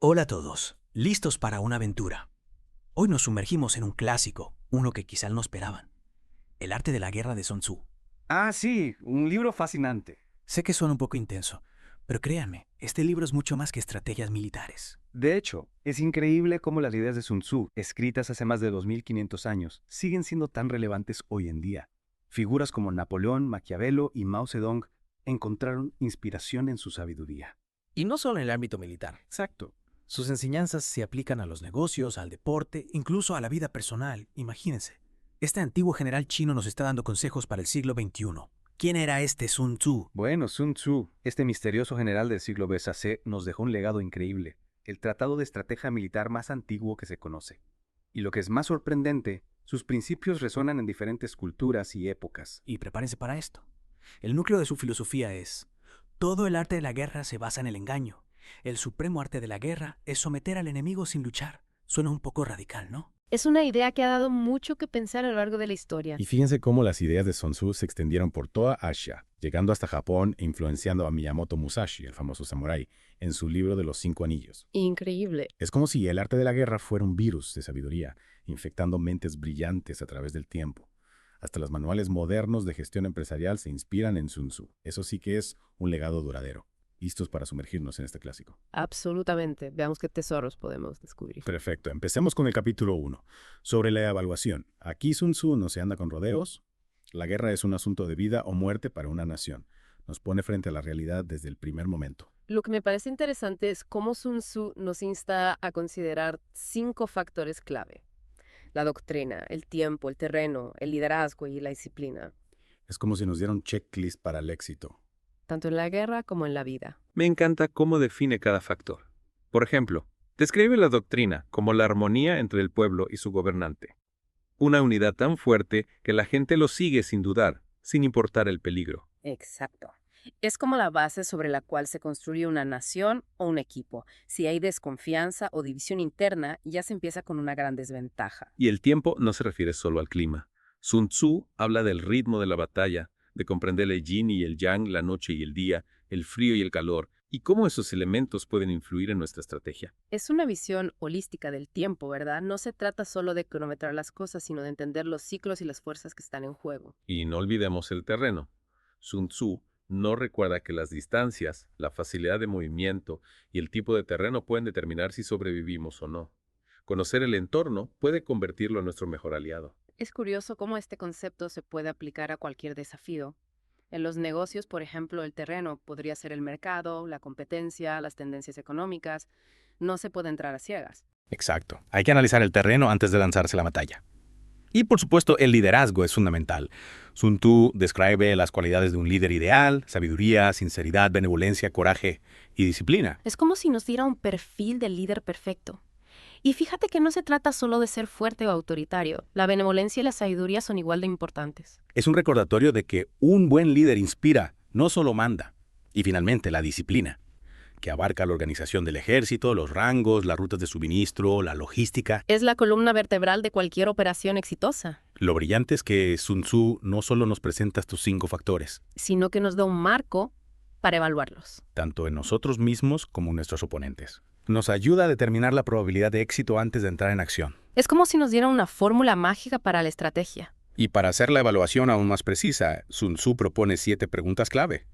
Hola a todos, listos para una aventura. Hoy nos sumergimos en un clásico, uno que quizá no esperaban. El arte de la guerra de Sun Tzu. Ah, sí, un libro fascinante. Sé que suena un poco intenso, pero créanme, este libro es mucho más que estrategias militares. De hecho, es increíble cómo las ideas de Sun Tzu, escritas hace más de 2500 años, siguen siendo tan relevantes hoy en día. Figuras como Napoleón, Maquiavelo y Mao Zedong encontraron inspiración en su sabiduría. Y no solo en el ámbito militar. Exacto. Sus enseñanzas se aplican a los negocios, al deporte, incluso a la vida personal. Imagínense. Este antiguo general chino nos está dando consejos para el siglo XXI. ¿Quién era este Sun Tzu? Bueno, Sun Tzu, este misterioso general del siglo BC, nos dejó un legado increíble, el tratado de estrategia militar más antiguo que se conoce. Y lo que es más sorprendente, sus principios resuenan en diferentes culturas y épocas. Y prepárense para esto. El núcleo de su filosofía es: todo el arte de la guerra se basa en el engaño. El supremo arte de la guerra es someter al enemigo sin luchar. Suena un poco radical, ¿no? Es una idea que ha dado mucho que pensar a lo largo de la historia. Y fíjense cómo las ideas de Sun Tzu se extendieron por toda Asia, llegando hasta Japón e influenciando a Miyamoto Musashi, el famoso samurái, en su libro de los 5 anillos. Increíble. Es como si el arte de la guerra fuera un virus de sabiduría, infectando mentes brillantes a través del tiempo. Hasta los manuales modernos de gestión empresarial se inspiran en Sun Tzu. Eso sí que es un legado duradero. ¿Listos para sumergirnos en este clásico? Absolutamente. Veamos qué tesoros podemos descubrir. Perfecto, empecemos con el capítulo 1, sobre la evaluación. Aquí Sun Tzu no se anda con rodeos. La guerra es un asunto de vida o muerte para una nación. Nos pone frente a la realidad desde el primer momento. Lo que me parece interesante es cómo Sun Tzu nos insta a considerar 5 factores clave: la doctrina, el tiempo, el terreno, el liderazgo y la disciplina, Es como si nos diera un checklist para el éxito. tanto en la guerra como en la vida. Me encanta cómo define cada factor. Por ejemplo, describe la doctrina como la armonía entre el pueblo y su gobernante. Una unidad tan fuerte que la gente lo sigue sin dudar, sin importar el peligro. Exacto. Es como la base sobre la cual se construye una nación o un equipo. Si hay desconfianza o división interna, ya se empieza con una gran desventaja. Y el tiempo no se refiere solo al clima. Sun Tzu habla del ritmo de la batalla, de comprender el yin y el yang, la noche y el día, el frío y el calor, y cómo esos elementos pueden influir en nuestra estrategia. Es una visión holística del tiempo, ¿verdad? No se trata solo de cronometrar las cosas, sino de entender los ciclos y las fuerzas que están en juego. Y no olvidemos el terreno. Sun Tzu no recuerda que las distancias, la facilidad de movimiento y el tipo de terreno pueden determinar si sobrevivimos o no. Conocer el entorno puede convertirlo en nuestro mejor aliado. Es curioso cómo este concepto se puede aplicar a cualquier desafío. En los negocios, por ejemplo, el terreno podría ser el mercado, la competencia, las tendencias económicas. No se puede entrar a ciegas. Exacto. Hay que analizar el terreno antes de lanzarse a la batalla. Y por supuesto, el liderazgo es fundamental. Sun Tzu describe las cualidades de un líder ideal: sabiduría, sinceridad, benevolencia, coraje y disciplina. Es como si nos diera un perfil del líder perfecto. Y fíjate que no se trata solo de ser fuerte o autoritario. La benevolencia y la sabiduría son igual de importantes. Es un recordatorio de que un buen líder inspira, no solo manda. Y finalmente, la disciplina, que abarca la organización del ejército, los rangos, las rutas de suministro, la logística. Es la columna vertebral de cualquier operación exitosa, Lo brillante es que Sun Tzu no solo nos presenta estos 5 factores, sino que nos da un marco para evaluarlos. tanto en nosotros mismos como en nuestros oponentes. Nos ayuda a determinar la probabilidad de éxito antes de entrar en acción. Es como si nos diera una fórmula mágica para la estrategia. Y para hacer la evaluación aún más precisa, Sun Tzu propone 7 preguntas clave.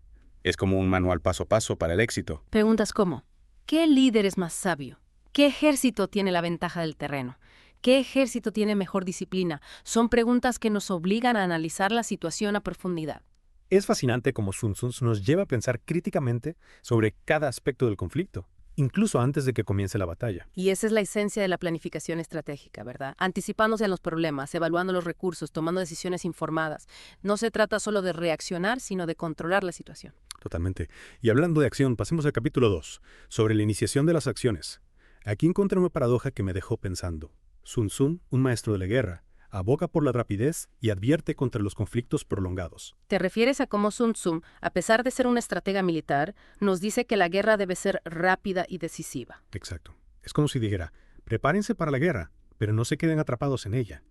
Es como un manual paso a paso para el éxito. Preguntas como: ¿qué líder es más sabio? ¿Qué ejército tiene la ventaja del terreno? ¿Qué ejército tiene mejor disciplina? Son preguntas que nos obligan a analizar la situación a profundidad. Es fascinante cómo Sun Tzu nos lleva a pensar críticamente sobre cada aspecto del conflicto, incluso antes de que comience la batalla. Y esa es la esencia de la planificación estratégica, ¿verdad? Anticipándose a los problemas, evaluando los recursos, tomando decisiones informadas. No se trata solo de reaccionar, sino de controlar la situación. Totalmente. Y hablando de acción, pasemos al capítulo 2, sobre la iniciación de las acciones. Aquí encontré una paradoja que me dejó pensando. Sun Tzu, un maestro de la guerra, aboga por la rapidez y advierte contra los conflictos prolongados. ¿Te refieres a cómo Sun Tzu, a pesar de ser un estratega militar, nos dice que la guerra debe ser rápida y decisiva? Exacto. Es como si dijera: prepárense para la guerra, pero no se queden atrapados en ella.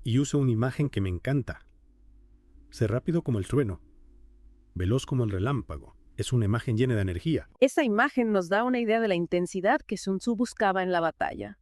Y usa una imagen que me encanta. Sé rápido como el trueno, veloz como el relámpago, Es una imagen llena de energía. Esa imagen nos da una idea de la intensidad que Sun Tzu buscaba en la batalla.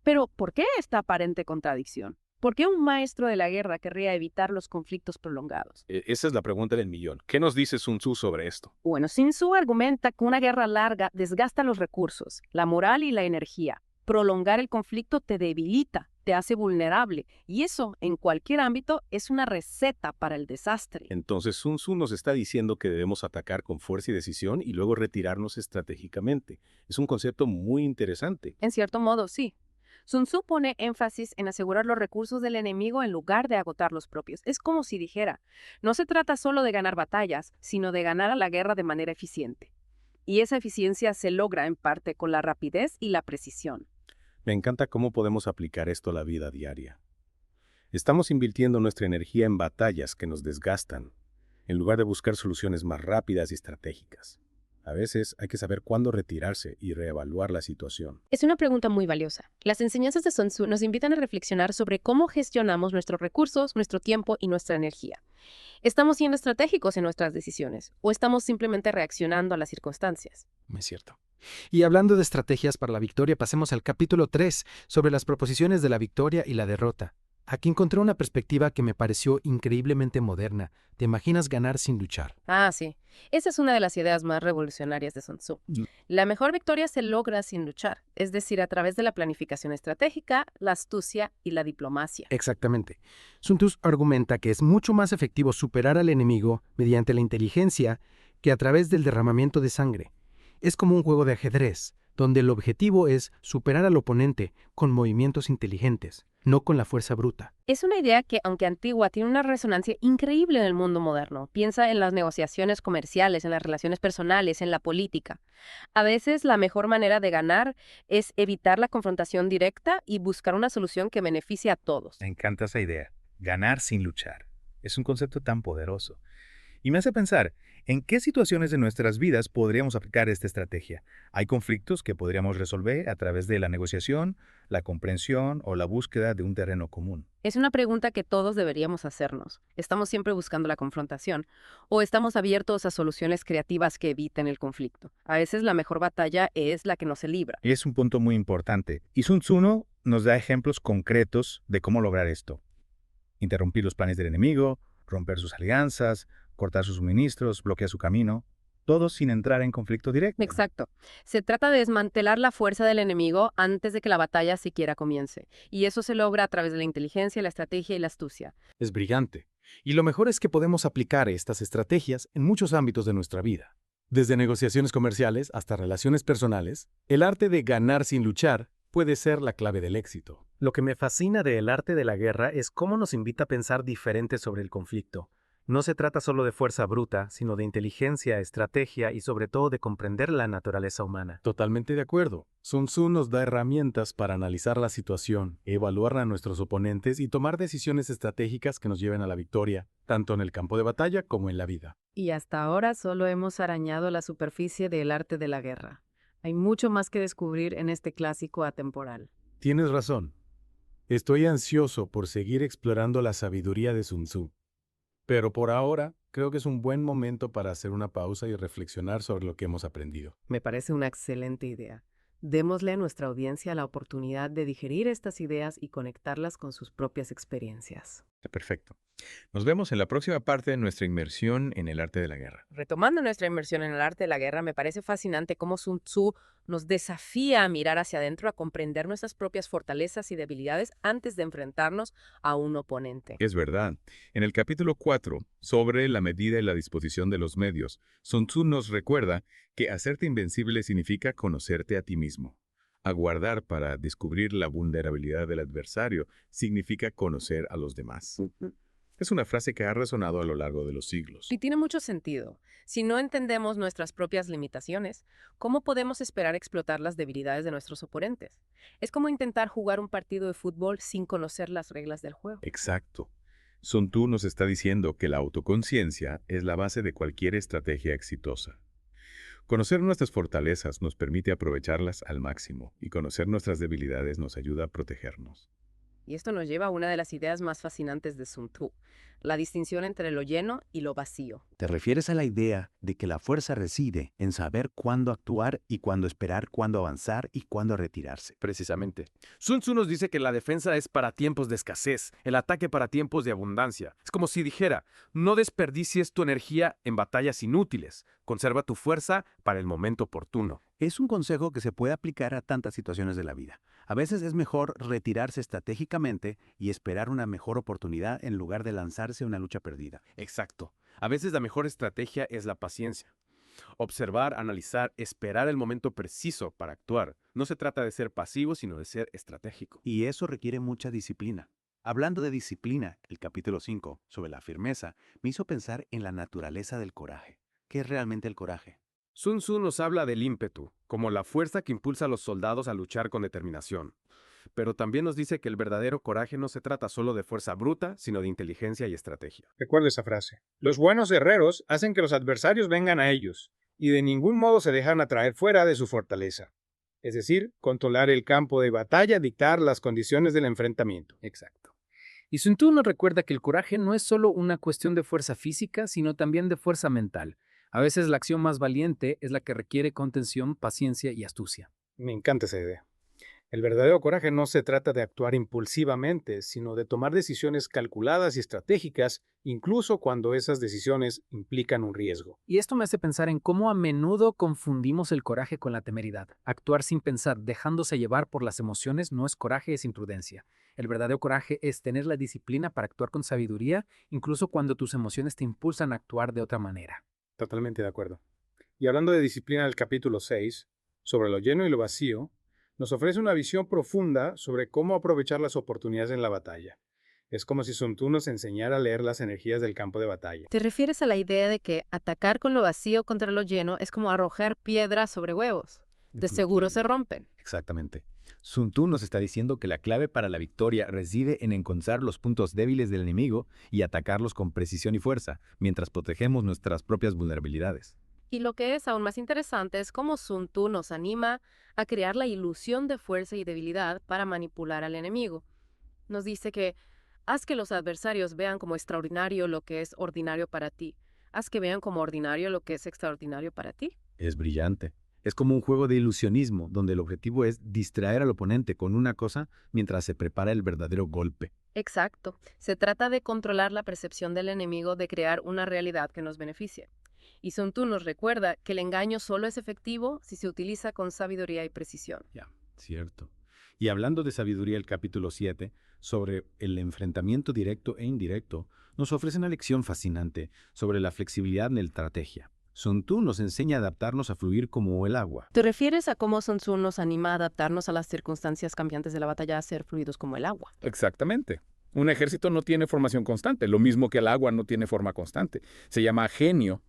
Pero, ¿por qué esta aparente contradicción? ¿Por qué un maestro de la guerra querría evitar los conflictos prolongados? Esa es la pregunta del millón. ¿Qué nos dice Sun Tzu sobre esto? Bueno, Sun Tzu argumenta que una guerra larga desgasta los recursos, la moral y la energía. Prolongar el conflicto te debilita, te hace vulnerable, y eso, en cualquier ámbito, es una receta para el desastre. Entonces Sun Tzu nos está diciendo que debemos atacar con fuerza y decisión y luego retirarnos estratégicamente. Es un concepto muy interesante. En cierto modo, sí. Sun Tzu pone énfasis en asegurar los recursos del enemigo en lugar de agotar los propios. Es como si dijera, no se trata solo de ganar batallas, sino de ganar a la guerra de manera eficiente. Y esa eficiencia se logra en parte con la rapidez y la precisión. Me encanta cómo podemos aplicar esto a la vida diaria. Estamos invirtiendo nuestra energía en batallas que nos desgastan, en lugar de buscar soluciones más rápidas y estratégicas. A veces hay que saber cuándo retirarse y reevaluar la situación. Es una pregunta muy valiosa. Las enseñanzas de Sun Tzu nos invitan a reflexionar sobre cómo gestionamos nuestros recursos, nuestro tiempo y nuestra energía. ¿Estamos siendo estratégicos en nuestras decisiones o estamos simplemente reaccionando a las circunstancias? Es cierto. Y hablando de estrategias para la victoria, pasemos al capítulo 3 sobre las proposiciones de la victoria y la derrota. Aquí encontré una perspectiva que me pareció increíblemente moderna. ¿Te imaginas ganar sin luchar? Ah, sí. Esa es una de las ideas más revolucionarias de Sun Tzu. La mejor victoria se logra sin luchar, es decir, a través de la planificación estratégica, la astucia y la diplomacia. Exactamente. Sun Tzu argumenta que es mucho más efectivo superar al enemigo mediante la inteligencia que a través del derramamiento de sangre. Es como un juego de ajedrez, donde el objetivo es superar al oponente con movimientos inteligentes, no con la fuerza bruta. Es una idea que, aunque antigua, tiene una resonancia increíble en el mundo moderno. Piensa en las negociaciones comerciales, en las relaciones personales, en la política. A veces la mejor manera de ganar es evitar la confrontación directa y buscar una solución que beneficie a todos. Me encanta esa idea. Ganar sin luchar. Es un concepto tan poderoso. Y me hace pensar, ¿en qué situaciones de nuestras vidas podríamos aplicar esta estrategia? ¿Hay conflictos que podríamos resolver a través de la negociación, la comprensión o la búsqueda de un terreno común? Es una pregunta que todos deberíamos hacernos. ¿Estamos siempre buscando la confrontación? ¿O estamos abiertos a soluciones creativas que eviten el conflicto? A veces la mejor batalla es la que no se libra. Es un punto muy importante. Y Sun Tzu nos da ejemplos concretos de cómo lograr esto. Interrumpir los planes del enemigo, romper sus alianzas, cortar sus suministros, bloquear su camino, todo sin entrar en conflicto directo. Exacto. Se trata de desmantelar la fuerza del enemigo antes de que la batalla siquiera comience. Y eso se logra a través de la inteligencia, la estrategia y la astucia. Es brillante. Y lo mejor es que podemos aplicar estas estrategias en muchos ámbitos de nuestra vida. Desde negociaciones comerciales hasta relaciones personales, el arte de ganar sin luchar puede ser la clave del éxito. Lo que me fascina del arte de la guerra es cómo nos invita a pensar diferente sobre el conflicto. No se trata solo de fuerza bruta, sino de inteligencia, estrategia y sobre todo de comprender la naturaleza humana. Totalmente de acuerdo. Sun Tzu nos da herramientas para analizar la situación, evaluar a nuestros oponentes y tomar decisiones estratégicas que nos lleven a la victoria, tanto en el campo de batalla como en la vida. Y hasta ahora solo hemos arañado la superficie del arte de la guerra. Hay mucho más que descubrir en este clásico atemporal. Tienes razón. Estoy ansioso por seguir explorando la sabiduría de Sun Tzu. Pero por ahora, creo que es un buen momento para hacer una pausa y reflexionar sobre lo que hemos aprendido. Me parece una excelente idea. Démosle a nuestra audiencia la oportunidad de digerir estas ideas y conectarlas con sus propias experiencias. Perfecto. Nos vemos en la próxima parte de nuestra inmersión en el arte de la guerra. Retomando nuestra inmersión en el arte de la guerra, me parece fascinante cómo Sun Tzu nos desafía a mirar hacia adentro, a comprender nuestras propias fortalezas y debilidades antes de enfrentarnos a un oponente. Es verdad. En el capítulo 4, sobre la medida y la disposición de los medios, Sun Tzu nos recuerda que hacerte invencible significa conocerte a ti mismo. Aguardar para descubrir la vulnerabilidad del adversario significa conocer a los demás. Es una frase que ha resonado a lo largo de los siglos. Y tiene mucho sentido. Si no entendemos nuestras propias limitaciones, ¿cómo podemos esperar explotar las debilidades de nuestros oponentes? Es como intentar jugar un partido de fútbol sin conocer las reglas del juego. Exacto. Sun Tzu nos está diciendo que la autoconciencia es la base de cualquier estrategia exitosa. Conocer nuestras fortalezas nos permite aprovecharlas al máximo y conocer nuestras debilidades nos ayuda a protegernos. Y esto nos lleva a una de las ideas más fascinantes de Sun Tzu, la distinción entre lo lleno y lo vacío. Te refieres a la idea de que la fuerza reside en saber cuándo actuar y cuándo esperar, cuándo avanzar y cuándo retirarse. Precisamente. Sun Tzu nos dice que la defensa es para tiempos de escasez, el ataque para tiempos de abundancia. Es como si dijera, no desperdicies tu energía en batallas inútiles, conserva tu fuerza para el momento oportuno. Es un consejo que se puede aplicar a tantas situaciones de la vida. A veces es mejor retirarse estratégicamente y esperar una mejor oportunidad en lugar de lanzarse a una lucha perdida. Exacto. A veces la mejor estrategia es la paciencia. Observar, analizar, esperar el momento preciso para actuar. No se trata de ser pasivo, sino de ser estratégico. Y eso requiere mucha disciplina. Hablando de disciplina, el capítulo 5, sobre la firmeza, me hizo pensar en la naturaleza del coraje. ¿Qué es realmente el coraje? Sun Tzu nos habla del ímpetu, como la fuerza que impulsa a los soldados a luchar con determinación. Pero también nos dice que el verdadero coraje no se trata solo de fuerza bruta, sino de inteligencia y estrategia. Recuerda esa frase. Los buenos guerreros hacen que los adversarios vengan a ellos, y de ningún modo se dejan atraer fuera de su fortaleza. Es decir, controlar el campo de batalla, dictar las condiciones del enfrentamiento. Exacto. Y Sun Tzu nos recuerda que el coraje no es solo una cuestión de fuerza física, sino también de fuerza mental. A veces la acción más valiente es la que requiere contención, paciencia y astucia. Me encanta esa idea. El verdadero coraje no se trata de actuar impulsivamente, sino de tomar decisiones calculadas y estratégicas, incluso cuando esas decisiones implican un riesgo. Y esto me hace pensar en cómo a menudo confundimos el coraje con la temeridad. Actuar sin pensar, dejándose llevar por las emociones, no es coraje, es imprudencia. El verdadero coraje es tener la disciplina para actuar con sabiduría, incluso cuando tus emociones te impulsan a actuar de otra manera. Totalmente de acuerdo. Y hablando de disciplina del capítulo 6, sobre lo lleno y lo vacío, nos ofrece una visión profunda sobre cómo aprovechar las oportunidades en la batalla. Es como si Sun Tzu nos enseñara a leer las energías del campo de batalla. ¿Te refieres a la idea de que atacar con lo vacío contra lo lleno es como arrojar piedras sobre huevos? De seguro se rompen. Exactamente. Sun Tzu nos está diciendo que la clave para la victoria reside en encontrar los puntos débiles del enemigo y atacarlos con precisión y fuerza, mientras protegemos nuestras propias vulnerabilidades. Y lo que es aún más interesante es cómo Sun Tzu nos anima a crear la ilusión de fuerza y debilidad para manipular al enemigo. Nos dice que haz que los adversarios vean como extraordinario lo que es ordinario para ti. Haz que vean como ordinario lo que es extraordinario para ti. Es brillante. Es como un juego de ilusionismo, donde el objetivo es distraer al oponente con una cosa mientras se prepara el verdadero golpe. Exacto. Se trata de controlar la percepción del enemigo, de crear una realidad que nos beneficie. Y Sun Tzu nos recuerda que el engaño solo es efectivo si se utiliza con sabiduría y precisión. Cierto. Y hablando de sabiduría, el capítulo 7, sobre el enfrentamiento directo e indirecto, nos ofrece una lección fascinante sobre la flexibilidad en la estrategia. Sun Tzu nos enseña a adaptarnos a fluir como el agua. ¿Te refieres a cómo Sun Tzu nos anima a adaptarnos a las circunstancias cambiantes de la batalla a ser fluidos como el agua? Exactamente. Un ejército no tiene formación constante, lo mismo que el agua no tiene forma constante. Se llama genio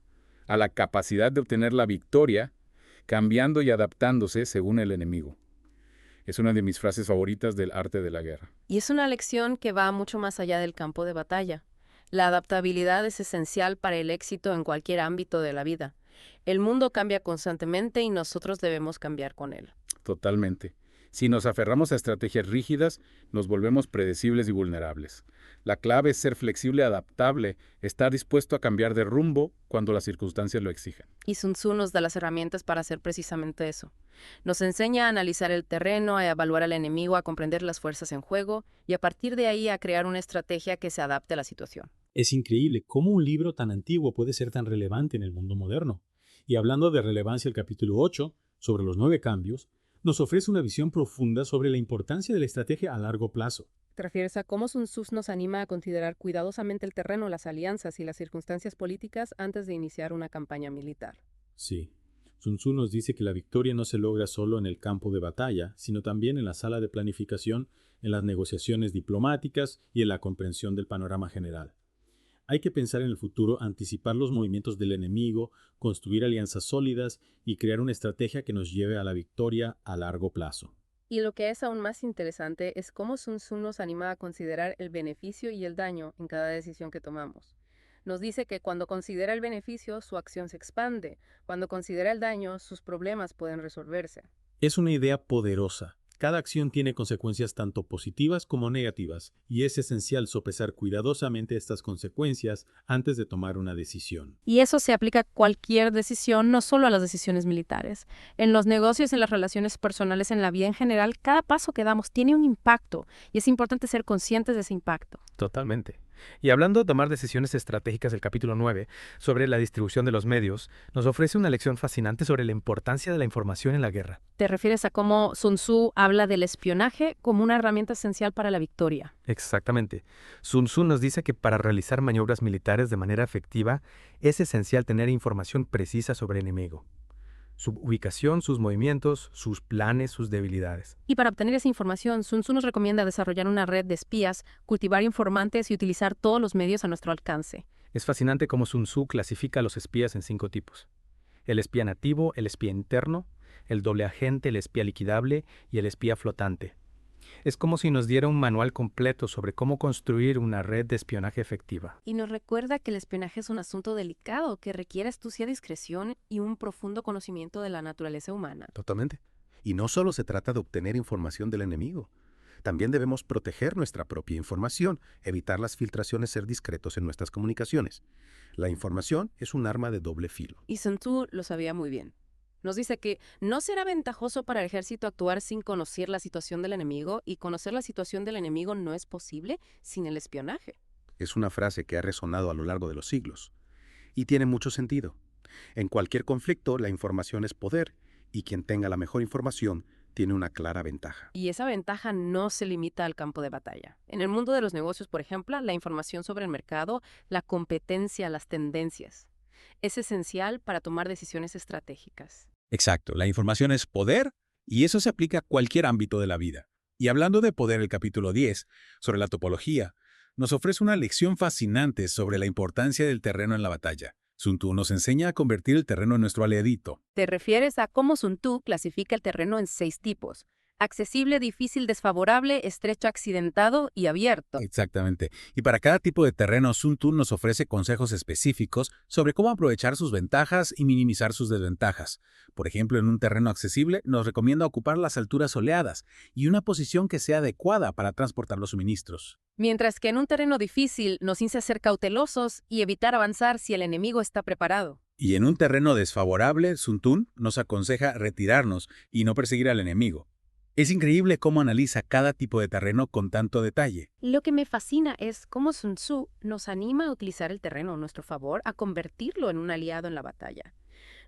a la capacidad de obtener la victoria cambiando y adaptándose según el enemigo. Es una de mis frases favoritas del arte de la guerra. Y es una lección que va mucho más allá del campo de batalla. La adaptabilidad es esencial para el éxito en cualquier ámbito de la vida. El mundo cambia constantemente y nosotros debemos cambiar con él. Totalmente. Si nos aferramos a estrategias rígidas, nos volvemos predecibles y vulnerables. La clave es ser flexible, adaptable, estar dispuesto a cambiar de rumbo cuando las circunstancias lo exigen. Y Sun Tzu nos da las herramientas para hacer precisamente eso. Nos enseña a analizar el terreno, a evaluar al enemigo, a comprender las fuerzas en juego y a partir de ahí a crear una estrategia que se adapte a la situación. Es increíble cómo un libro tan antiguo puede ser tan relevante en el mundo moderno. Y hablando de relevancia, el capítulo 8, sobre los 9 cambios, nos ofrece una visión profunda sobre la importancia de la estrategia a largo plazo. ¿Te refieres a cómo Sun Tzu nos anima a considerar cuidadosamente el terreno, las alianzas y las circunstancias políticas antes de iniciar una campaña militar? Sí. Sun Tzu nos dice que la victoria no se logra solo en el campo de batalla, sino también en la sala de planificación, en las negociaciones diplomáticas y en la comprensión del panorama general. Hay que pensar en el futuro, anticipar los movimientos del enemigo, construir alianzas sólidas y crear una estrategia que nos lleve a la victoria a largo plazo. Y lo que es aún más interesante es cómo Sun Tzu nos anima a considerar el beneficio y el daño en cada decisión que tomamos. Nos dice que cuando considera el beneficio, su acción se expande. Cuando considera el daño, sus problemas pueden resolverse. Es una idea poderosa. Cada acción tiene consecuencias tanto positivas como negativas, y es esencial sopesar cuidadosamente estas consecuencias antes de tomar una decisión. Y eso se aplica a cualquier decisión, no solo a las decisiones militares. En los negocios, en las relaciones personales, en la vida en general, cada paso que damos tiene un impacto y es importante ser conscientes de ese impacto. Totalmente. Y hablando de tomar decisiones estratégicas, el capítulo 9, sobre la distribución de los medios, nos ofrece una lección fascinante sobre la importancia de la información en la guerra. ¿Te refieres a cómo Sun Tzu habla del espionaje como una herramienta esencial para la victoria? Exactamente. Sun Tzu nos dice que para realizar maniobras militares de manera efectiva es esencial tener información precisa sobre el enemigo. Su ubicación, sus movimientos, sus planes, sus debilidades. Y para obtener esa información, Sun Tzu nos recomienda desarrollar una red de espías, cultivar informantes y utilizar todos los medios a nuestro alcance. Es fascinante cómo Sun Tzu clasifica a los espías en 5 tipos. El espía nativo, el espía interno, el doble agente, el espía liquidable y el espía flotante. Es como si nos diera un manual completo sobre cómo construir una red de espionaje efectiva. Y nos recuerda que el espionaje es un asunto delicado que requiere astucia, discreción y un profundo conocimiento de la naturaleza humana. Totalmente. Y no solo se trata de obtener información del enemigo. También debemos proteger nuestra propia información, evitar las filtraciones, ser discretos en nuestras comunicaciones. La información es un arma de doble filo. Y Sun Tzu lo sabía muy bien. Nos dice que no será ventajoso para el ejército actuar sin conocer la situación del enemigo, y conocer la situación del enemigo no es posible sin el espionaje. Es una frase que ha resonado a lo largo de los siglos. Y tiene mucho sentido. En cualquier conflicto, la información es poder, y quien tenga la mejor información tiene una clara ventaja. Y esa ventaja no se limita al campo de batalla. En el mundo de los negocios, por ejemplo, la información sobre el mercado, la competencia, las tendencias, es esencial para tomar decisiones estratégicas. Exacto, la información es poder y eso se aplica a cualquier ámbito de la vida. Y hablando de poder, el capítulo 10, sobre la topología, nos ofrece una lección fascinante sobre la importancia del terreno en la batalla. Sun Tzu nos enseña a convertir el terreno en nuestro aliadito. Te refieres a cómo Sun Tzu clasifica el terreno en 6 tipos: accesible, difícil, desfavorable, estrecho, accidentado y abierto. Exactamente. Y para cada tipo de terreno, Sun Tzu nos ofrece consejos específicos sobre cómo aprovechar sus ventajas y minimizar sus desventajas. Por ejemplo, en un terreno accesible, nos recomienda ocupar las alturas soleadas y una posición que sea adecuada para transportar los suministros. Mientras que en un terreno difícil nos insta a ser cautelosos y evitar avanzar si el enemigo está preparado. Y en un terreno desfavorable, Sun Tzu nos aconseja retirarnos y no perseguir al enemigo. Es increíble cómo analiza cada tipo de terreno con tanto detalle. Lo que me fascina es cómo Sun Tzu nos anima a utilizar el terreno a nuestro favor, a convertirlo en un aliado en la batalla.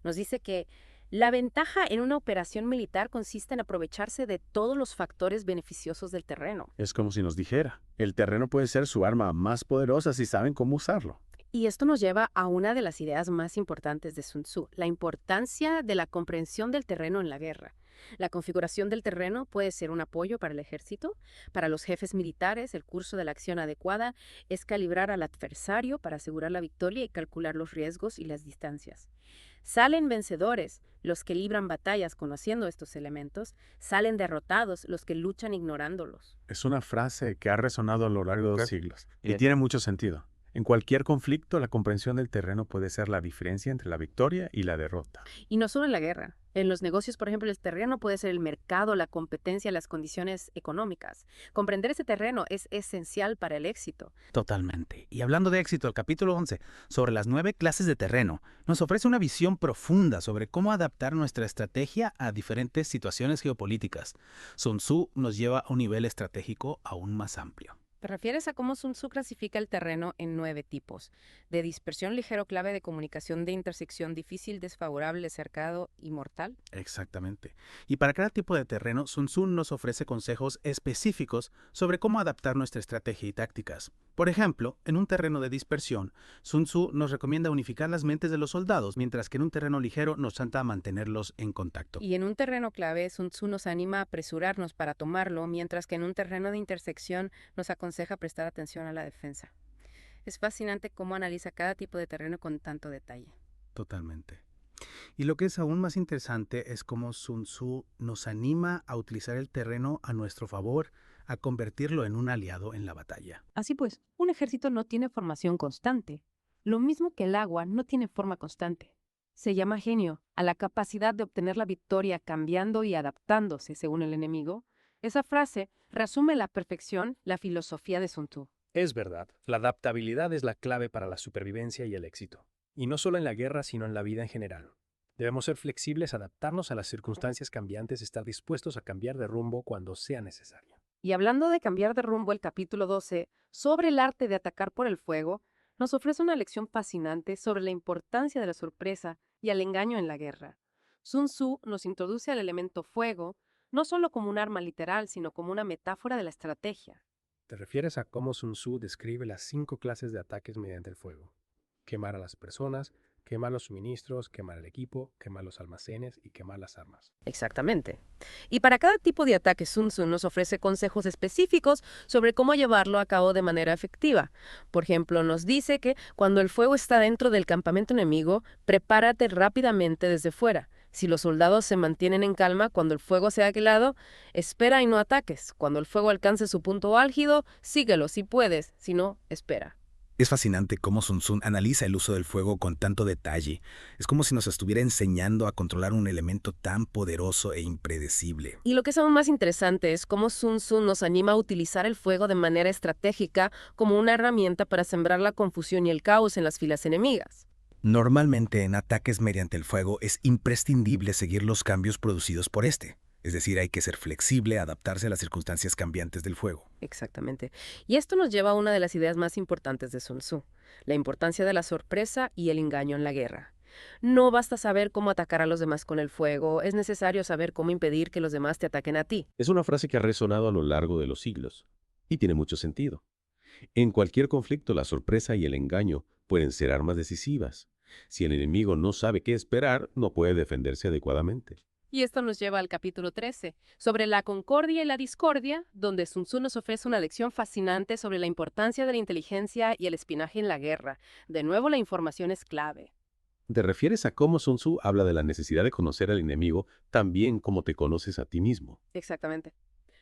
Nos dice que la ventaja en una operación militar consiste en aprovecharse de todos los factores beneficiosos del terreno. Es como si nos dijera, el terreno puede ser su arma más poderosa si saben cómo usarlo. Y esto nos lleva a una de las ideas más importantes de Sun Tzu, la importancia de la comprensión del terreno en la guerra. La configuración del terreno puede ser un apoyo para el ejército. Para los jefes militares, el curso de la acción adecuada es calibrar al adversario para asegurar la victoria y calcular los riesgos y las distancias. Salen vencedores los que libran batallas conociendo estos elementos, salen derrotados los que luchan ignorándolos. Es una frase que ha resonado a lo largo de los siglos y tiene mucho sentido. En cualquier conflicto, la comprensión del terreno puede ser la diferencia entre la victoria y la derrota. Y no solo en la guerra. En los negocios, por ejemplo, el terreno puede ser el mercado, la competencia, las condiciones económicas. Comprender ese terreno es esencial para el éxito. Totalmente. Y hablando de éxito, el capítulo 11, sobre las 9 clases de terreno, nos ofrece una visión profunda sobre cómo adaptar nuestra estrategia a diferentes situaciones geopolíticas. Sun Tzu nos lleva a un nivel estratégico aún más amplio. ¿Te refieres a cómo Sun Tzu clasifica el terreno en 9 tipos? De dispersión, ligero, clave, de comunicación, de intersección, difícil, desfavorable, cercado y mortal. Exactamente. Y para cada tipo de terreno, Sun Tzu nos ofrece consejos específicos sobre cómo adaptar nuestra estrategia y tácticas. Por ejemplo, en un terreno de dispersión, Sun Tzu nos recomienda unificar las mentes de los soldados, mientras que en un terreno ligero nos trata a mantenerlos en contacto. Y en un terreno clave, Sun Tzu nos anima a apresurarnos para tomarlo, mientras que en un terreno de intersección nos aconseja prestar atención a la defensa. Es fascinante cómo analiza cada tipo de terreno con tanto detalle. Totalmente. Y lo que es aún más interesante es cómo Sun Tzu nos anima a utilizar el terreno a nuestro favor, a convertirlo en un aliado en la batalla. Así pues, un ejército no tiene formación constante. Lo mismo que el agua no tiene forma constante. Se llama genio a la capacidad de obtener la victoria cambiando y adaptándose según el enemigo, Esa frase resume a la perfección la filosofía de Sun Tzu. Es verdad, la adaptabilidad es la clave para la supervivencia y el éxito. Y no solo en la guerra, sino en la vida en general. Debemos ser flexibles, adaptarnos a las circunstancias cambiantes, estar dispuestos a cambiar de rumbo cuando sea necesario. Y hablando de cambiar de rumbo, el capítulo 12, sobre el arte de atacar por el fuego, nos ofrece una lección fascinante sobre la importancia de la sorpresa y el engaño en la guerra. Sun Tzu nos introduce al elemento fuego, no solo como un arma literal, sino como una metáfora de la estrategia. ¿Te refieres a cómo Sun Tzu describe las 5 clases de ataques mediante el fuego? Quemar a las personas, quemar los suministros, quemar el equipo, quemar los almacenes y quemar las armas. Exactamente. Y para cada tipo de ataque, Sun Tzu nos ofrece consejos específicos sobre cómo llevarlo a cabo de manera efectiva. Por ejemplo, nos dice que cuando el fuego está dentro del campamento enemigo, prepárate rápidamente desde fuera. Si los soldados se mantienen en calma cuando el fuego se ha aquilado, espera y no ataques. Cuando el fuego alcance su punto álgido, síguelo si puedes, si no, espera. Es fascinante cómo Sun Tzu analiza el uso del fuego con tanto detalle. Es como si nos estuviera enseñando a controlar un elemento tan poderoso e impredecible. Y lo que es aún más interesante es cómo Sun Tzu nos anima a utilizar el fuego de manera estratégica como una herramienta para sembrar la confusión y el caos en las filas enemigas. Normalmente en ataques mediante el fuego es imprescindible seguir los cambios producidos por este. Es decir, hay que ser flexible, adaptarse a las circunstancias cambiantes del fuego. Exactamente. Y esto nos lleva a una de las ideas más importantes de Sun Tzu, la importancia de la sorpresa y el engaño en la guerra. No basta saber cómo atacar a los demás con el fuego, es necesario saber cómo impedir que los demás te ataquen a ti. Es una frase que ha resonado a lo largo de los siglos y tiene mucho sentido. En cualquier conflicto, la sorpresa y el engaño pueden ser armas decisivas. Si el enemigo no sabe qué esperar, no puede defenderse adecuadamente. Y esto nos lleva al capítulo 13, sobre la concordia y la discordia, donde Sun Tzu nos ofrece una lección fascinante sobre la importancia de la inteligencia y el espionaje en la guerra. De nuevo, la información es clave. ¿Te refieres a cómo Sun Tzu habla de la necesidad de conocer al enemigo también como te conoces a ti mismo? Exactamente.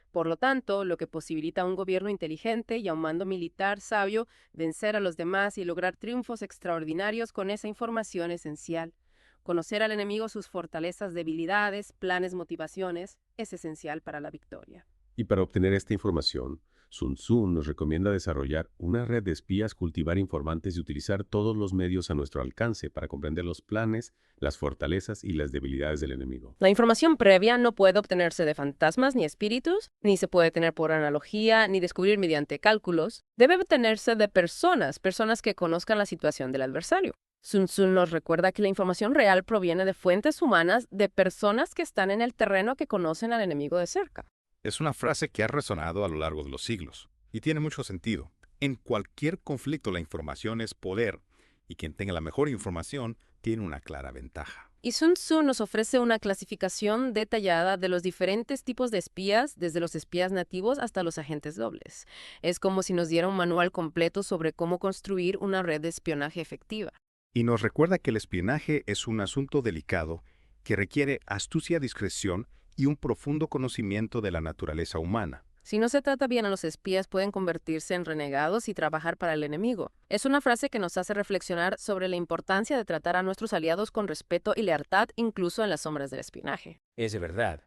Por lo tanto, lo que posibilita a un gobierno inteligente y a un mando militar sabio vencer a los demás y lograr triunfos extraordinarios con esa información esencial. Conocer al enemigo, sus fortalezas, debilidades, planes, motivaciones, es esencial para la victoria. Y para obtener esta información, Sun Tzu nos recomienda desarrollar una red de espías, cultivar informantes y utilizar todos los medios a nuestro alcance para comprender los planes, las fortalezas y las debilidades del enemigo. La información previa no puede obtenerse de fantasmas ni espíritus, ni se puede tener por analogía, ni descubrir mediante cálculos. Debe obtenerse de personas que conozcan la situación del adversario. Sun Tzu nos recuerda que la información real proviene de fuentes humanas, de personas que están en el terreno que conocen al enemigo de cerca. Es una frase que ha resonado a lo largo de los siglos y tiene mucho sentido. En cualquier conflicto la información es poder y quien tenga la mejor información tiene una clara ventaja. Y Sun Tzu nos ofrece una clasificación detallada de los diferentes tipos de espías, desde los espías nativos hasta los agentes dobles. Es como si nos diera un manual completo sobre cómo construir una red de espionaje efectiva. Y nos recuerda que el espionaje es un asunto delicado que requiere astucia, discreción y un profundo conocimiento de la naturaleza humana. Si no se trata bien a los espías, pueden convertirse en renegados y trabajar para el enemigo. Es una frase que nos hace reflexionar sobre la importancia de tratar a nuestros aliados con respeto y lealtad, incluso en las sombras del espionaje. Es de verdad.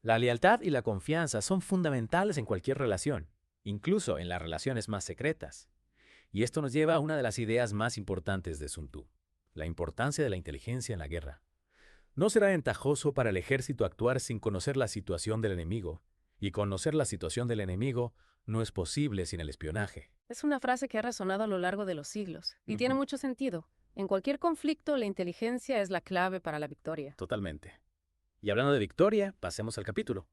La lealtad y la confianza son fundamentales en cualquier relación, incluso en las relaciones más secretas. Y esto nos lleva a una de las ideas más importantes de Sun Tzu, la importancia de la inteligencia en la guerra. No será ventajoso para el ejército actuar sin conocer la situación del enemigo, y conocer la situación del enemigo no es posible sin el espionaje. Es una frase que ha resonado a lo largo de los siglos, y tiene mucho sentido. En cualquier conflicto, la inteligencia es la clave para la victoria. Totalmente. Y hablando de victoria, pasemos al capítulo.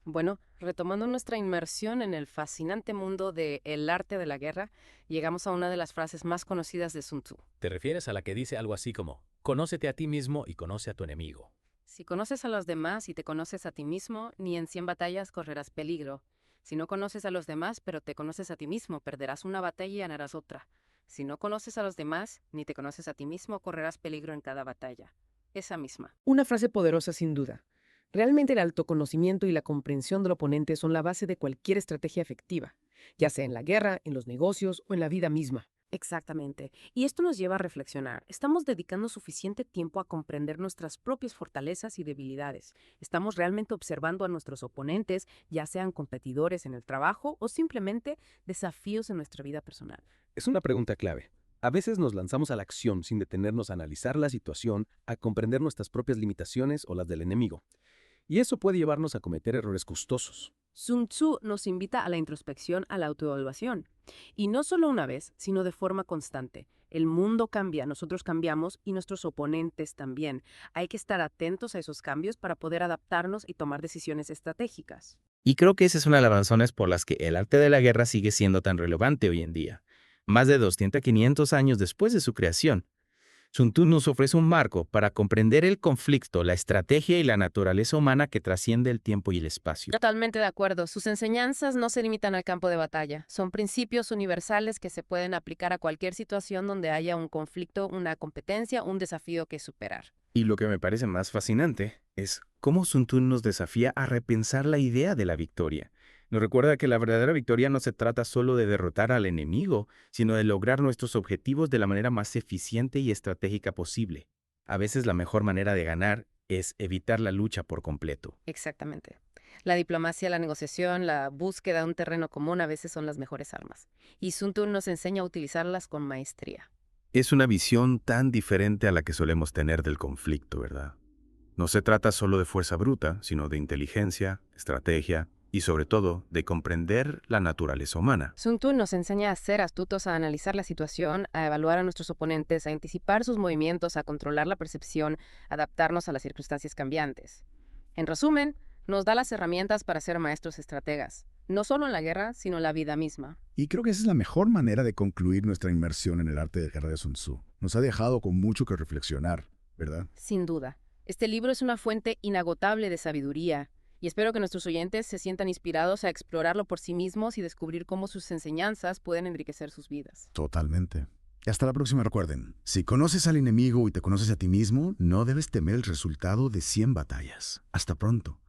Bueno, retomando nuestra inmersión en el fascinante mundo del arte de la guerra, llegamos a una de las frases más conocidas de Sun Tzu. ¿Te refieres a la que dice algo así como, conócete a ti mismo y conoce a tu enemigo? Si conoces a los demás y te conoces a ti mismo, ni en 100 batallas correrás peligro. Si no conoces a los demás, pero te conoces a ti mismo, perderás una batalla y ganarás otra. Si no conoces a los demás, ni te conoces a ti mismo, correrás peligro en cada batalla. Esa misma. Una frase poderosa sin duda. Realmente el autoconocimiento y la comprensión del oponente son la base de cualquier estrategia efectiva, ya sea en la guerra, en los negocios o en la vida misma. Exactamente. Y esto nos lleva a reflexionar. ¿Estamos dedicando suficiente tiempo a comprender nuestras propias fortalezas y debilidades? ¿Estamos realmente observando a nuestros oponentes, ya sean competidores en el trabajo o simplemente desafíos en nuestra vida personal? Es una pregunta clave. A veces nos lanzamos a la acción sin detenernos a analizar la situación, a comprender nuestras propias limitaciones o las del enemigo. Y eso puede llevarnos a cometer errores costosos. Sun Tzu nos invita a la introspección, a la autoevaluación. Y no solo una vez, sino de forma constante. El mundo cambia, nosotros cambiamos y nuestros oponentes también. Hay que estar atentos a esos cambios para poder adaptarnos y tomar decisiones estratégicas. Y creo que esa es una de las razones por las que el arte de la guerra sigue siendo tan relevante hoy en día. Más de 200 a 500 años después de su creación, Sun Tzu nos ofrece un marco para comprender el conflicto, la estrategia y la naturaleza humana que trasciende el tiempo y el espacio. Totalmente de acuerdo. Sus enseñanzas no se limitan al campo de batalla. Son principios universales que se pueden aplicar a cualquier situación donde haya un conflicto, una competencia, un desafío que superar. Y lo que me parece más fascinante es cómo Sun Tzu nos desafía a repensar la idea de la victoria. Nos recuerda que la verdadera victoria no se trata solo de derrotar al enemigo, sino de lograr nuestros objetivos de la manera más eficiente y estratégica posible. A veces la mejor manera de ganar es evitar la lucha por completo. Exactamente. La diplomacia, la negociación, la búsqueda de un terreno común a veces son las mejores armas. Y Sun Tzu nos enseña a utilizarlas con maestría. Es una visión tan diferente a la que solemos tener del conflicto, ¿verdad? No se trata solo de fuerza bruta, sino de inteligencia, estrategia y sobre todo de comprender la naturaleza humana. Sun Tzu nos enseña a ser astutos, a analizar la situación, a evaluar a nuestros oponentes, a anticipar sus movimientos, a controlar la percepción, a adaptarnos a las circunstancias cambiantes. En resumen, nos da las herramientas para ser maestros estrategas, no solo en la guerra, sino en la vida misma. Y creo que esa es la mejor manera de concluir nuestra inmersión en el arte de guerra de Sun Tzu. Nos ha dejado con mucho que reflexionar, ¿verdad? Sin duda. Este libro es una fuente inagotable de sabiduría, y espero que nuestros oyentes se sientan inspirados a explorarlo por sí mismos y descubrir cómo sus enseñanzas pueden enriquecer sus vidas. Totalmente. Y hasta la próxima, recuerden. Si conoces al enemigo y te conoces a ti mismo, no debes temer el resultado de 100 batallas. Hasta pronto.